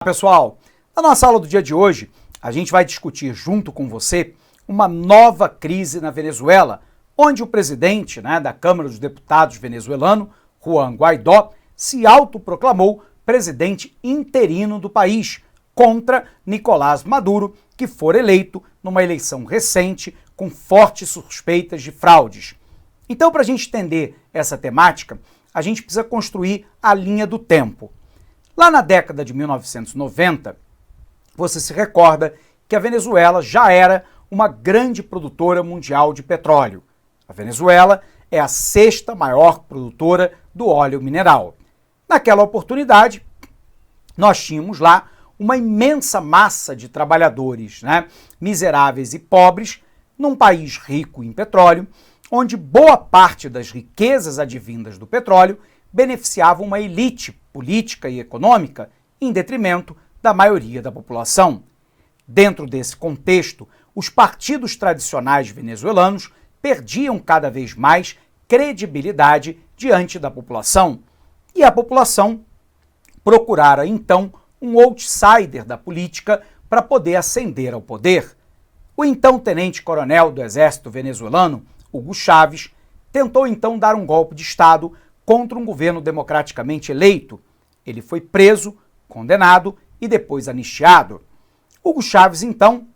Pessoal, na nossa aula do dia de hoje, a gente vai discutir junto com você uma nova crise na Venezuela, onde o presidente da Câmara dos Deputados venezuelano, Juan Guaidó, se autoproclamou presidente interino do país contra Nicolás Maduro, que for eleito numa eleição recente com fortes suspeitas de fraudes. Então, para a gente entender essa temática, a gente precisa construir a linha do tempo. Lá na década de 1990, você se recorda que a Venezuela já era uma grande produtora mundial de petróleo. A Venezuela é a sexta maior produtora do óleo mineral. Naquela oportunidade, nós tínhamos lá uma imensa massa de trabalhadores, miseráveis e pobres, num país rico em petróleo, onde boa parte das riquezas advindas do petróleo beneficiavam uma elite política e econômica em detrimento da maioria da população. Dentro desse contexto, os partidos tradicionais venezuelanos perdiam cada vez mais credibilidade diante da população. E a população procurara, então, um outsider da política para poder ascender ao poder. O então tenente-coronel do exército venezuelano, Hugo Chávez, tentou então dar um golpe de Estado contra um governo democraticamente eleito. Ele foi preso, condenado e depois anistiado. Hugo Chávez, então,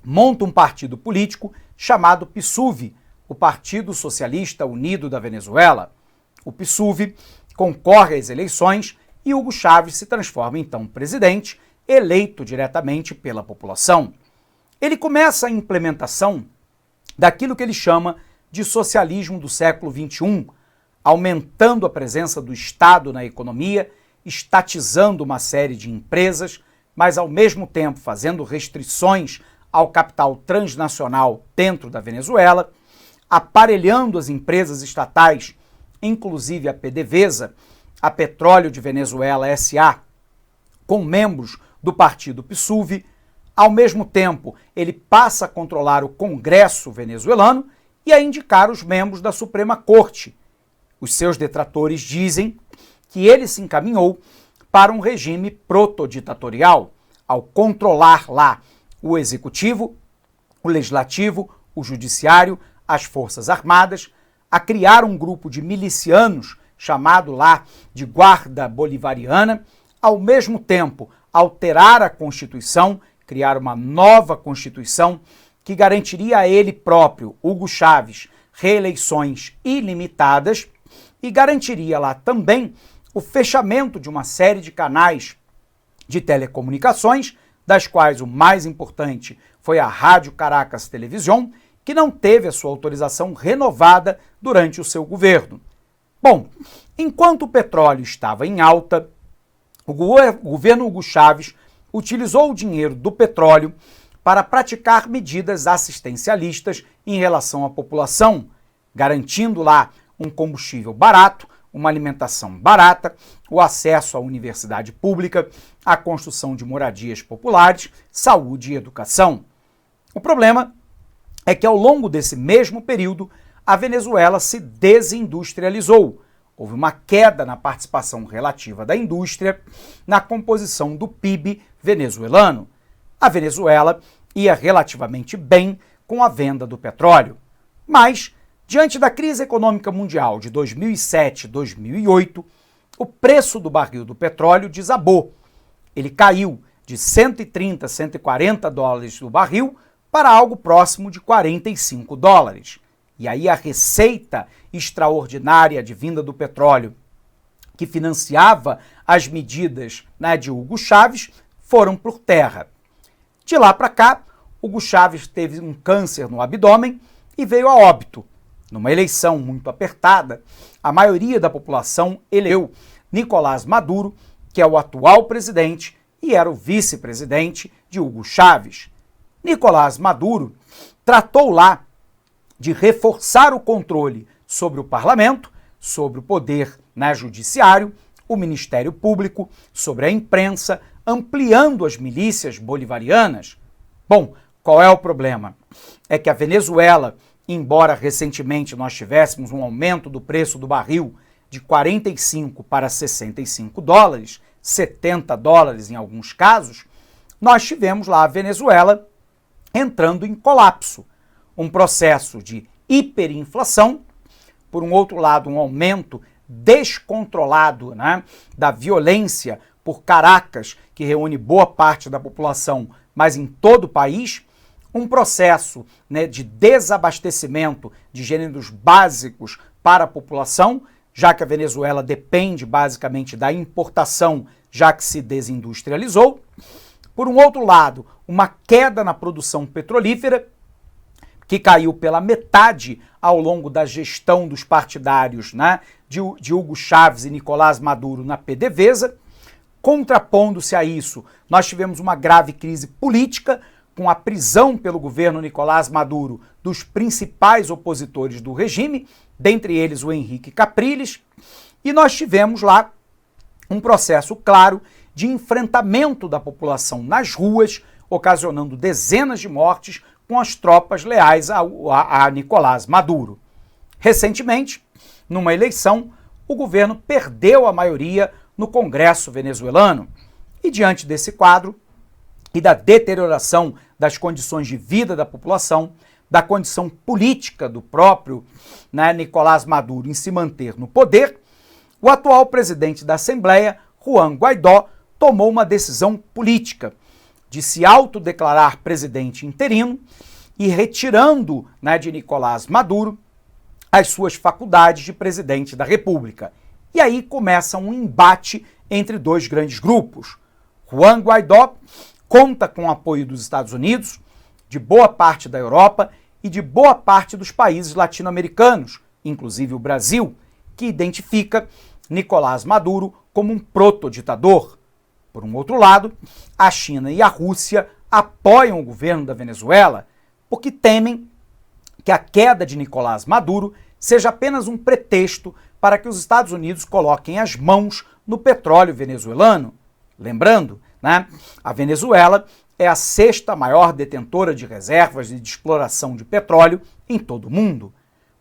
monta um partido político chamado PSUV, o Partido Socialista Unido da Venezuela. O PSUV concorre às eleições e Hugo Chávez se transforma, então, presidente, eleito diretamente pela população. Ele começa a implementação daquilo que ele chama de socialismo do século XXI, aumentando a presença do Estado na economia, estatizando uma série de empresas, mas ao mesmo tempo fazendo restrições ao capital transnacional dentro da Venezuela, aparelhando as empresas estatais, inclusive a PDVSA, a Petróleo de Venezuela S.A., com membros do partido PSUV. Ao mesmo tempo, ele passa a controlar o Congresso venezuelano e a indicar os membros da Suprema Corte. Os seus detratores dizem que ele se encaminhou para um regime protoditatorial, ao controlar lá o executivo, o legislativo, o judiciário, as forças armadas, a criar um grupo de milicianos chamado lá de Guarda Bolivariana, ao mesmo tempo alterar a Constituição, criar uma nova Constituição que garantiria a ele próprio, Hugo Chávez, reeleições ilimitadas e garantiria lá também o fechamento de uma série de canais de telecomunicações, das quais o mais importante foi a Rádio Caracas Televisão, que não teve a sua autorização renovada durante o seu governo. Bom, enquanto o petróleo estava em alta, o governo Hugo Chávez utilizou o dinheiro do petróleo para praticar medidas assistencialistas em relação à população, garantindo lá um combustível barato, uma alimentação barata, o acesso à universidade pública, a construção de moradias populares, saúde e educação. O problema é que ao longo desse mesmo período, a Venezuela se desindustrializou. Houve uma queda na participação relativa da indústria na composição do PIB venezuelano. A Venezuela ia relativamente bem com a venda do petróleo, mas diante da crise econômica mundial de 2007 e 2008, o preço do barril do petróleo desabou. Ele caiu de 130 a 140 dólares do barril para algo próximo de 45 dólares. E aí a receita extraordinária advinda do petróleo, que financiava as medidas de Hugo Chávez, foram por terra. De lá para cá, Hugo Chávez teve um câncer no abdômen e veio a óbito. Numa eleição muito apertada, a maioria da população elegeu Nicolás Maduro, que é o atual presidente e era o vice-presidente de Hugo Chávez. Nicolás Maduro tratou lá de reforçar o controle sobre o parlamento, sobre o poder judiciário, o Ministério Público, sobre a imprensa, ampliando as milícias bolivarianas. Bom, qual é o problema? É que a Venezuela, embora recentemente nós tivéssemos um aumento do preço do barril de 45 para 65 dólares, 70 dólares em alguns casos, nós tivemos lá a Venezuela entrando em colapso. Um processo de hiperinflação, por um outro lado, um aumento descontrolado, né, da violência por Caracas, que reúne boa parte da população, mas em todo o país, um processo, né, de desabastecimento de gêneros básicos para a população, já que a Venezuela depende basicamente da importação, já que se desindustrializou. Por um outro lado, uma queda na produção petrolífera, que caiu pela metade ao longo da gestão dos partidários, né, de Hugo Chávez e Nicolás Maduro na PDVSA. Contrapondo-se a isso, nós tivemos uma grave crise política, com a prisão pelo governo Nicolás Maduro dos principais opositores do regime, dentre eles o Henrique Capriles, e nós tivemos lá um processo claro de enfrentamento da população nas ruas, ocasionando dezenas de mortes com as tropas leais a Nicolás Maduro. Recentemente, numa eleição, o governo perdeu a maioria no Congresso venezuelano e, diante desse quadro e da deterioração das condições de vida da população, da condição política do próprio, né, Nicolás Maduro em se manter no poder, o atual presidente da Assembleia, Juan Guaidó, tomou uma decisão política de se autodeclarar presidente interino e retirando, né, de Nicolás Maduro as suas faculdades de presidente da República. E aí começa um embate entre dois grandes grupos. Juan Guaidó conta com o apoio dos Estados Unidos, de boa parte da Europa e de boa parte dos países latino-americanos, inclusive o Brasil, que identifica Nicolás Maduro como um proto-ditador. Por um outro lado, a China e a Rússia apoiam o governo da Venezuela porque temem que a queda de Nicolás Maduro seja apenas um pretexto para que os Estados Unidos coloquem as mãos no petróleo venezuelano. Lembrando, né, a Venezuela é a sexta maior detentora de reservas e de exploração de petróleo em todo o mundo.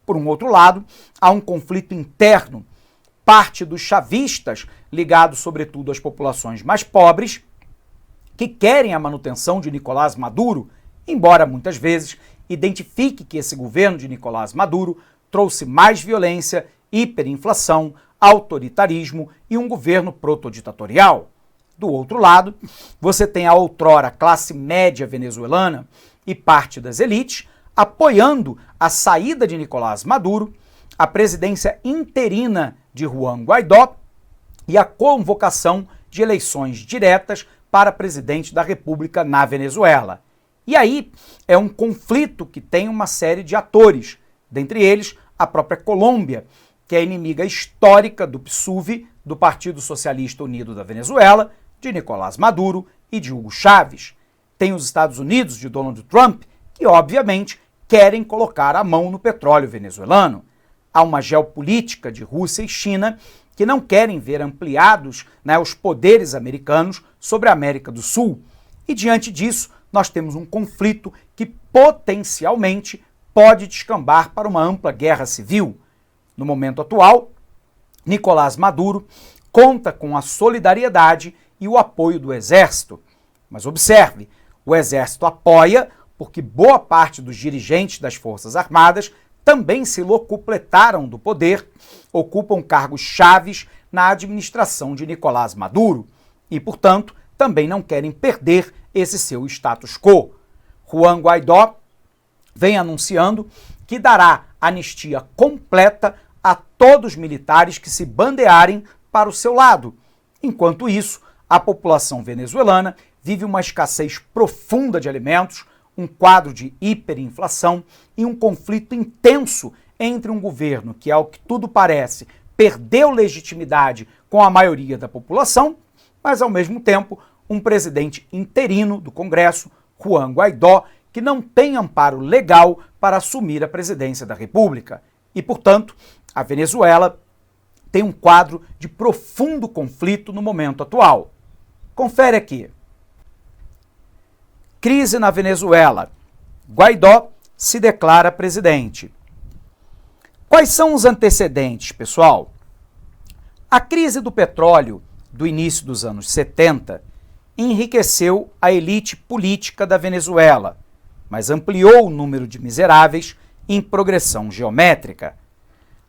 Por um outro lado, há um conflito interno. Parte dos chavistas, ligados sobretudo às populações mais pobres, que querem a manutenção de Nicolás Maduro, embora muitas vezes identifique que esse governo de Nicolás Maduro trouxe mais violência, hiperinflação, autoritarismo e um governo protoditatorial. Do outro lado, você tem a outrora classe média venezuelana e parte das elites apoiando a saída de Nicolás Maduro, a presidência interina de Juan Guaidó e a convocação de eleições diretas para presidente da República na Venezuela. E aí é um conflito que tem uma série de atores, dentre eles a própria Colômbia, que é inimiga histórica do PSUV, do Partido Socialista Unido da Venezuela, de Nicolás Maduro e de Hugo Chávez. Tem os Estados Unidos de Donald Trump, que obviamente querem colocar a mão no petróleo venezuelano. Há uma geopolítica de Rússia e China que não querem ver ampliados, né, os poderes americanos sobre a América do Sul. E diante disso, nós temos um conflito que potencialmente pode descambar para uma ampla guerra civil. No momento atual, Nicolás Maduro conta com a solidariedade e o apoio do Exército. Mas observe, o Exército apoia porque boa parte dos dirigentes das Forças Armadas também se locupletaram do poder, ocupam cargos chaves na administração de Nicolás Maduro e, portanto, também não querem perder esse seu status quo. Juan Guaidó vem anunciando que dará anistia completa a todos os militares que se bandearem para o seu lado. Enquanto isso, a população venezuelana vive uma escassez profunda de alimentos, um quadro de hiperinflação e um conflito intenso entre um governo que, ao que tudo parece, perdeu legitimidade com a maioria da população, mas, ao mesmo tempo, um presidente interino do Congresso, Juan Guaidó, que não tem amparo legal para assumir a presidência da República. E, portanto, a Venezuela tem um quadro de profundo conflito no momento atual. Confere aqui. Crise na Venezuela. Guaidó se declara presidente. Quais são os antecedentes, pessoal? A crise do petróleo do início dos anos 70 enriqueceu a elite política da Venezuela, mas ampliou o número de miseráveis em progressão geométrica.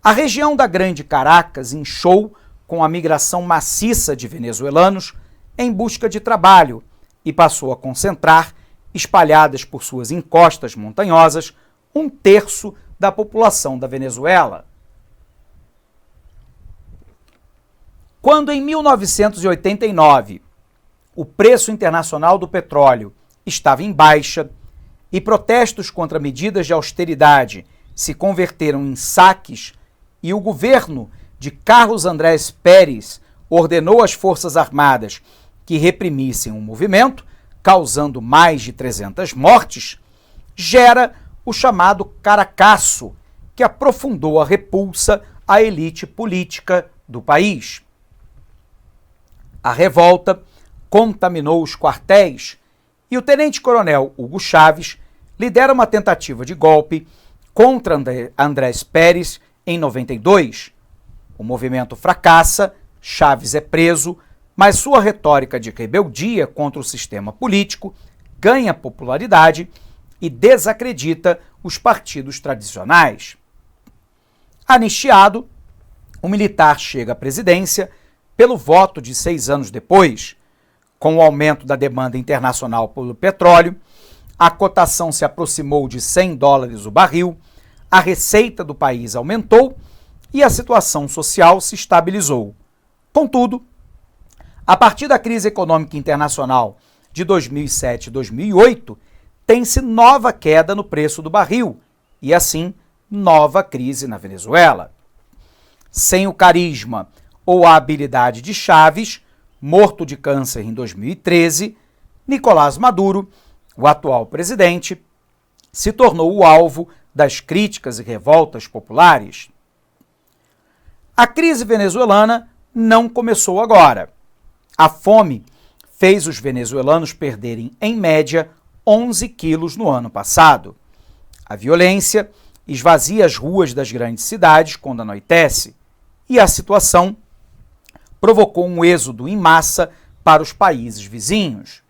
A região da Grande Caracas inchou com a migração maciça de venezuelanos em busca de trabalho e passou a concentrar, espalhadas por suas encostas montanhosas, 1/3 da população da Venezuela. Quando em 1989 o preço internacional do petróleo estava em baixa e protestos contra medidas de austeridade se converteram em saques e o governo de Carlos Andrés Pérez ordenou às Forças Armadas que reprimissem o movimento, causando mais de 300 mortes, gera o chamado Caracaço, que aprofundou a repulsa à elite política do país. A revolta contaminou os quartéis e o tenente-coronel Hugo Chávez lidera uma tentativa de golpe contra Andrés Pérez em 92. O movimento fracassa, Chávez é preso, mas sua retórica de rebeldia contra o sistema político ganha popularidade e desacredita os partidos tradicionais. Anistiado, o militar chega à presidência pelo voto de 6 anos depois. Com o aumento da demanda internacional pelo petróleo, a cotação se aproximou de $100 o barril, a receita do país aumentou e a situação social se estabilizou. Contudo, a partir da crise econômica internacional de 2007 e 2008, tem-se nova queda no preço do barril e, assim, nova crise na Venezuela. Sem o carisma ou a habilidade de Chávez, morto de câncer em 2013, Nicolás Maduro, o atual presidente, se tornou o alvo das críticas e revoltas populares. A crise venezuelana não começou agora. A fome fez os venezuelanos perderem, em média, 11 quilos no ano passado. A violência esvazia as ruas das grandes cidades quando anoitece, e a situação provocou um êxodo em massa para os países vizinhos.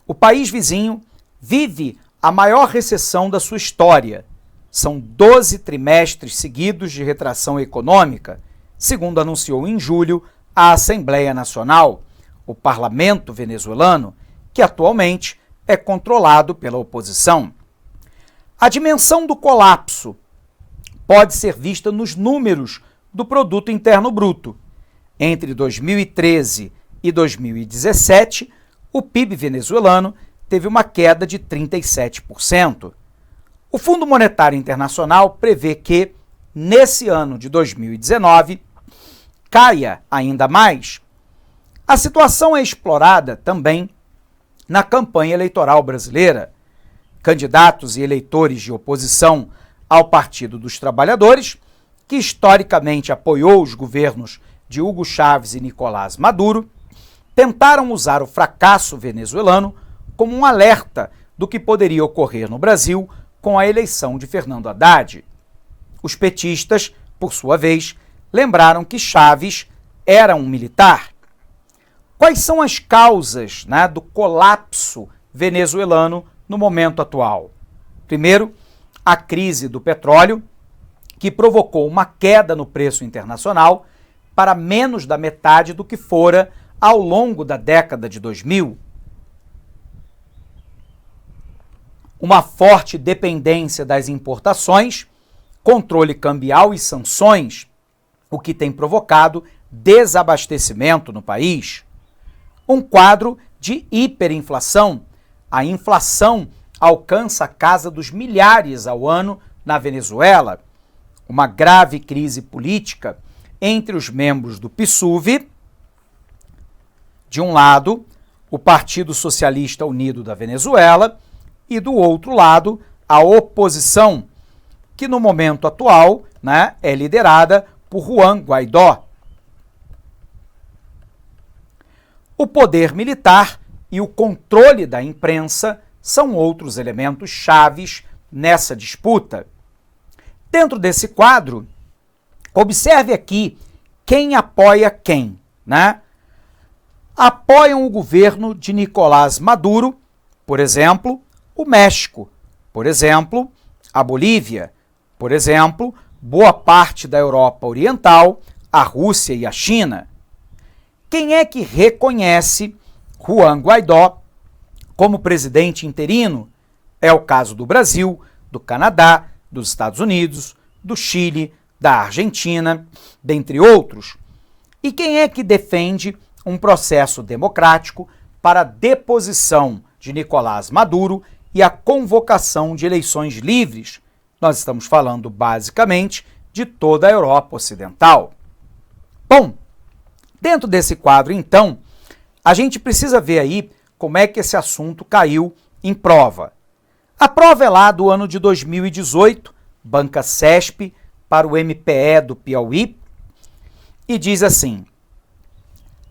O país vizinho vive a maior recessão da sua história. São 12 trimestres seguidos de retração econômica, segundo anunciou em julho a Assembleia Nacional, o parlamento venezuelano, que atualmente é controlado pela oposição. A dimensão do colapso pode ser vista nos números do Produto Interno Bruto. Entre 2013 e 2017, o PIB venezuelano teve uma queda de 37%. O Fundo Monetário Internacional prevê que, nesse ano de 2019, caia ainda mais. A situação é explorada também na campanha eleitoral brasileira. Candidatos e eleitores de oposição ao Partido dos Trabalhadores, que historicamente apoiou os governos de Hugo Chávez e Nicolás Maduro, tentaram usar o fracasso venezuelano como um alerta do que poderia ocorrer no Brasil com a eleição de Fernando Haddad. Os petistas, por sua vez, lembraram que Chávez era um militar. Quais são as causas, do colapso venezuelano no momento atual? Primeiro, a crise do petróleo, que provocou uma queda no preço internacional para menos da metade do que fora ao longo da década de 2000. Uma forte dependência das importações, controle cambial e sanções, o que tem provocado desabastecimento no país. Um quadro de hiperinflação. A inflação alcança a casa dos milhares ao ano na Venezuela. Uma grave crise política entre os membros do PSUV, de um lado, o Partido Socialista Unido da Venezuela, e do outro lado, a oposição, que no momento atual é liderada por Juan Guaidó. O poder militar e o controle da imprensa são outros elementos chaves nessa disputa. Dentro desse quadro, observe aqui quem apoia quem, né? Apoiam o governo de Nicolás Maduro, por exemplo, o México, por exemplo, a Bolívia, por exemplo, boa parte da Europa Oriental, a Rússia e a China. Quem é que reconhece Juan Guaidó como presidente interino? É o caso do Brasil, do Canadá, dos Estados Unidos, do Chile, da Argentina, dentre outros. E quem é que defende um processo democrático para a deposição de Nicolás Maduro e a convocação de eleições livres? Nós estamos falando basicamente de toda a Europa Ocidental. Bom, dentro desse quadro, então, a gente precisa ver aí como é que esse assunto caiu em prova. A prova é lá do ano de 2018, banca CESP para o MPE do Piauí, e diz assim: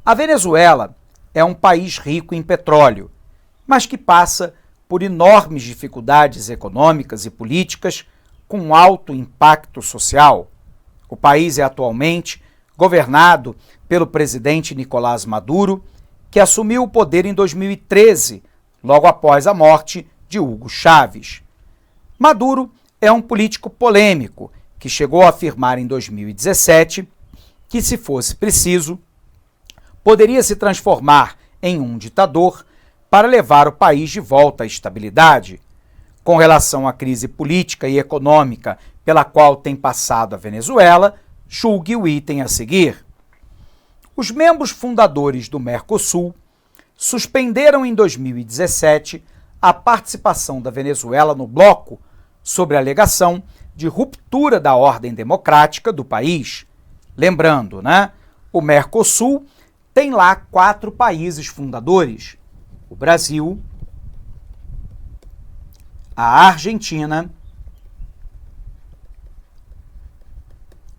a Venezuela é um país rico em petróleo, mas que passa por enormes dificuldades econômicas e políticas com alto impacto social. O país é atualmente governado pelo presidente Nicolás Maduro, que assumiu o poder em 2013, logo após a morte de Hugo Chávez. Maduro é um político polêmico que chegou a afirmar em 2017 que, se fosse preciso, poderia se transformar em um ditador para levar o país de volta à estabilidade. Com relação à crise política e econômica pela qual tem passado a Venezuela, julgue o item a seguir. Os membros fundadores do Mercosul suspenderam em 2017 a participação da Venezuela no bloco sobre a alegação de ruptura da ordem democrática do país. Lembrando, né? O Mercosul tem lá 4 países fundadores: o Brasil, a Argentina,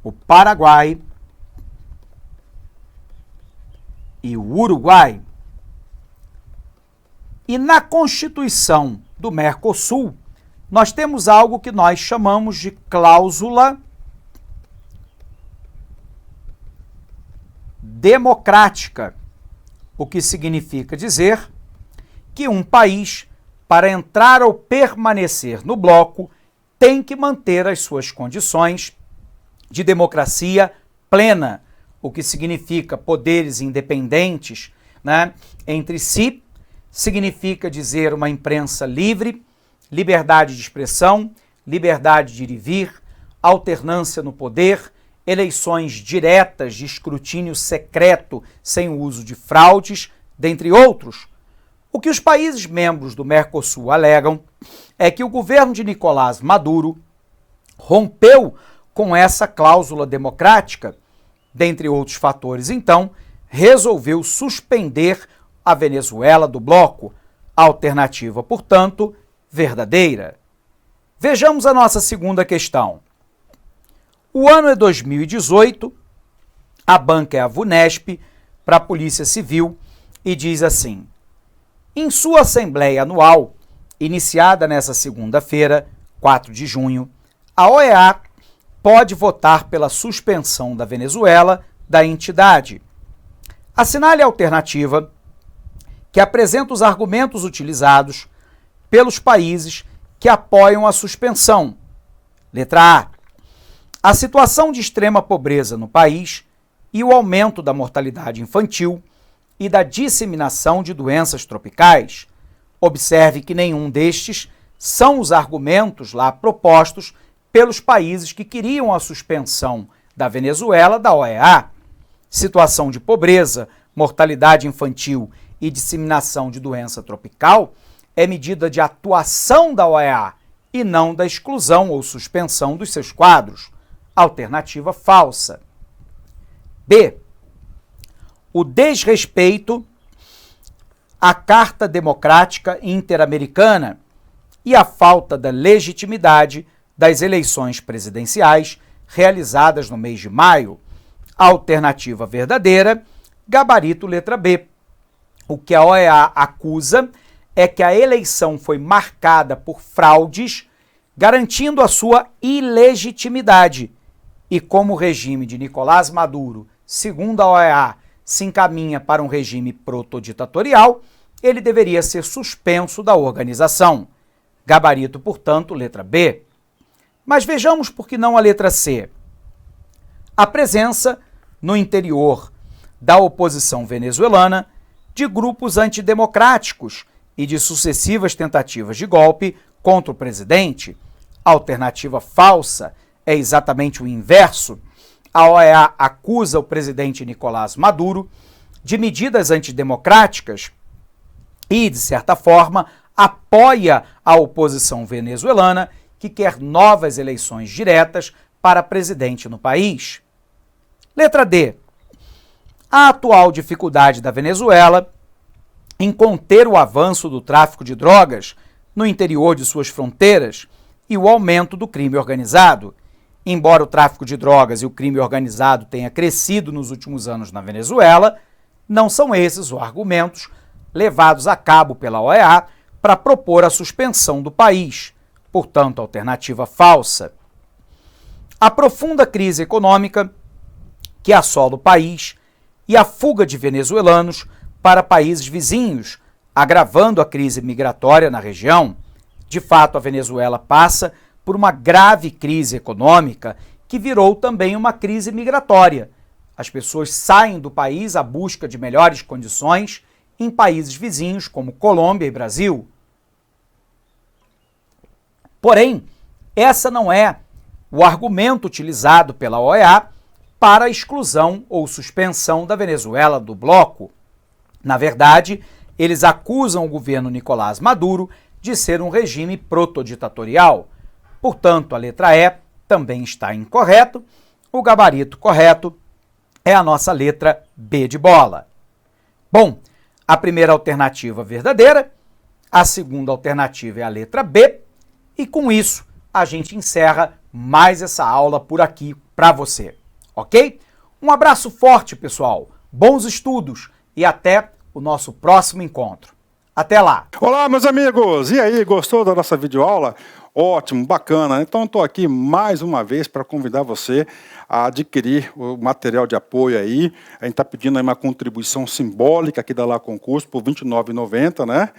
o Paraguai e o Uruguai. E na Constituição do Mercosul, nós temos algo que nós chamamos de cláusula democrática, o que significa dizer que um país, para entrar ou permanecer no bloco, tem que manter as suas condições de democracia plena, o que significa poderes independentes, né, entre si, significa dizer uma imprensa livre, liberdade de expressão, liberdade de ir e vir, alternância no poder, eleições diretas de escrutínio secreto sem o uso de fraudes, dentre outros. O que os países membros do Mercosul alegam é que o governo de Nicolás Maduro rompeu com essa cláusula democrática, dentre outros fatores, então, resolveu suspender a Venezuela do bloco, alternativa, portanto, verdadeira. Vejamos a nossa segunda questão. O ano é 2018, a banca é a VUNESP para a Polícia Civil e diz assim: em sua assembleia anual, iniciada nesta segunda-feira, 4 de junho, a OEA pode votar pela suspensão da Venezuela da entidade. Assinale a alternativa que apresenta os argumentos utilizados pelos países que apoiam a suspensão. Letra A situação de extrema pobreza no país e o aumento da mortalidade infantil e da disseminação de doenças tropicais. Observe que nenhum destes são os argumentos lá propostos pelos países que queriam a suspensão da Venezuela da OEA. Situação de pobreza, mortalidade infantil e disseminação de doença tropical é medida de atuação da OEA e não da exclusão ou suspensão dos seus quadros. Alternativa falsa. B. O desrespeito à Carta Democrática Interamericana e a falta da legitimidade das eleições presidenciais realizadas no mês de maio. Alternativa verdadeira, gabarito letra B. O que a OEA acusa é que a eleição foi marcada por fraudes, garantindo a sua ilegitimidade. E como o regime de Nicolás Maduro segundo a OEA, se encaminha para um regime protoditatorial, ele deveria ser suspenso da organização. Gabarito, portanto, letra B. Mas vejamos por que não a letra C. A presença no interior da oposição venezuelana de grupos antidemocráticos e de sucessivas tentativas de golpe contra o presidente. A alternativa falsa é exatamente o inverso. A OEA acusa o presidente Nicolás Maduro de medidas antidemocráticas e, de certa forma, apoia a oposição venezuelana que quer novas eleições diretas para presidente no país. Letra D. A atual dificuldade da Venezuela em conter o avanço do tráfico de drogas no interior de suas fronteiras e o aumento do crime organizado. Embora o tráfico de drogas e o crime organizado tenha crescido nos últimos anos na Venezuela, não são esses os argumentos levados a cabo pela OEA para propor a suspensão do país. Portanto, alternativa falsa. A profunda crise econômica que assola o país e a fuga de venezuelanos para países vizinhos, agravando a crise migratória na região. De fato, a Venezuela passa por uma grave crise econômica que virou também uma crise migratória. As pessoas saem do país à busca de melhores condições em países vizinhos como Colômbia e Brasil. Porém, essa não é o argumento utilizado pela OEA para a exclusão ou suspensão da Venezuela do bloco. Na verdade, eles acusam o governo Nicolás Maduro de ser um regime protoditatorial. Portanto, a letra E também está incorreto. O gabarito correto é a nossa letra B de bola. Bom, a primeira alternativa verdadeira, a segunda alternativa é a letra B, e com isso a gente encerra mais essa aula por aqui para você, ok? Um abraço forte, pessoal, bons estudos e até o nosso próximo encontro. Até lá! Olá, meus amigos! E aí, gostou da nossa videoaula? Ótimo, bacana. Então, estou aqui mais uma vez para convidar você a adquirir o material de apoio aí. A gente está pedindo aí uma contribuição simbólica aqui da Lá Concurso por R$ 29,90, né?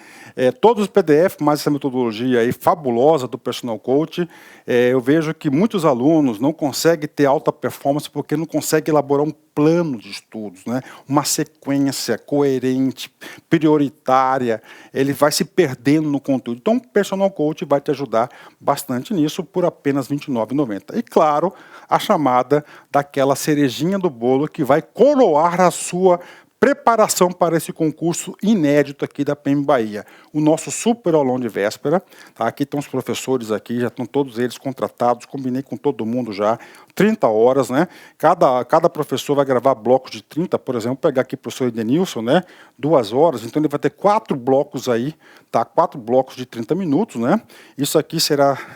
Todos os PDF, mais essa metodologia aí fabulosa do Personal Coach. Eu vejo que muitos alunos não conseguem ter alta performance porque não conseguem elaborar um plano de estudos, né? Uma sequência coerente, prioritária. Ele vai se perdendo no conteúdo. Então, o Personal Coach vai te ajudar bastante nisso por apenas R$ 29,90. E, claro, a chamada daquela cerejinha do bolo que vai coroar a sua preparação para esse concurso inédito aqui da PM Bahia. O nosso super aulão de véspera. Tá? Aqui estão os professores aqui, já estão todos eles contratados, combinei com todo mundo já. 30 horas, né? Cada professor vai gravar blocos de 30, por exemplo, vou pegar aqui o professor Edenilson, né? 2 horas, então ele vai ter 4 blocos aí, tá? 4 blocos de 30 minutos, né? Isso aqui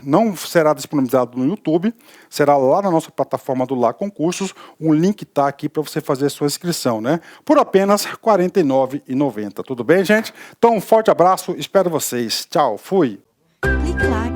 não será disponibilizado no YouTube, será lá na nossa plataforma do Lá Concursos, um link está aqui para você fazer a sua inscrição, né? Por apenas R$ 49,90, tudo bem, gente? Então, um forte abraço, espero vocês. Tchau, fui! Clique lá